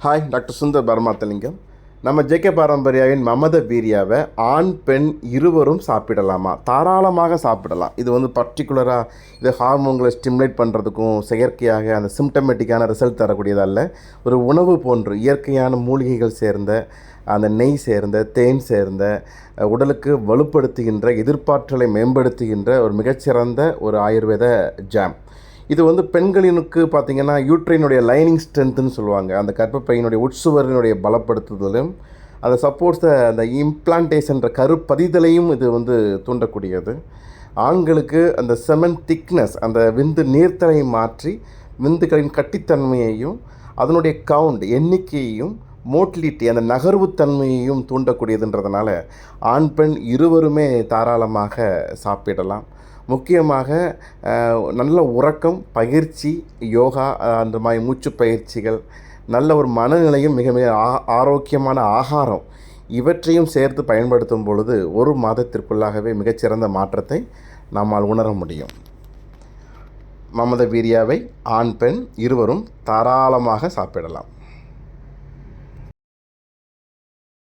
Hi, doctor Sundar Paramathalingam. நம்ம JK பாரம்பரியாவின் மமத வீரியாவை ஆண் பெண் இருவரும் சாப்பிடலாமா? தாராளமாக சாப்பிடலாம். இது பர்டிகுலராக இது ஹார்மோன்களை ஸ்டிமுலேட் பண்ணுறதுக்கும் செயற்கையாக அந்த சிம்டமேட்டிக்கான ரிசல்ட் தரக்கூடியதல்ல. ஒரு உணவு போன்று இயற்கையான மூலிகைகள் சேர்ந்த அந்த நெய் சேர்ந்த தேன் சேர்ந்த உடலுக்கு வலுப்படுத்துகின்ற எதிர்ப்பாற்றலை மேம்படுத்துகின்ற ஒரு மிகச்சிறந்த ஒரு ஆயுர்வேத ஜாம். இது பெண்களினுக்கு பார்த்திங்கன்னா யூட்ரைனுடைய லைனிங் ஸ்ட்ரென்த்துன்னு சொல்லுவாங்க. அந்த கர்ப்பப்பையினுடைய உட்சுவரினுடைய பலப்படுத்துதலும் அதை சப்போர்ட்ஸ் அந்த இம்ப்ளான்டேஷன்ற கருப்பதிதலையும் இது தூண்டக்கூடியது. ஆண்களுக்கு அந்த செமன் திக்னஸ் அந்த விந்து நீர்த்தலை மாற்றி விந்துகளின் கட்டித்தன்மையையும் அதனுடைய கவுண்ட் எண்ணிக்கையையும் மோட்டிலிட்டி அந்த நகர்வுத்தன்மையையும் தூண்டக்கூடியதுன்றதுனால ஆண் பெண் இருவருமே தாராளமாக சாப்பிடலாம். முக்கியமாக நல்ல உறக்கம், பயிற்சி, யோகா அந்த மாதிரி மூச்சு பயிற்சிகள், நல்ல ஒரு மனநிலையும் மிக மிக ஆரோக்கியமான ஆகாரம் இவற்றையும் சேர்த்து பயன்படுத்தும் பொழுது ஒரு மாதத்திற்குள்ளாகவே மிகச்சிறந்த மாற்றத்தை நம்மால் உணர முடியும். மமத வீரியாவை ஆண் பெண் இருவரும் தாராளமாக சாப்பிடலாம்.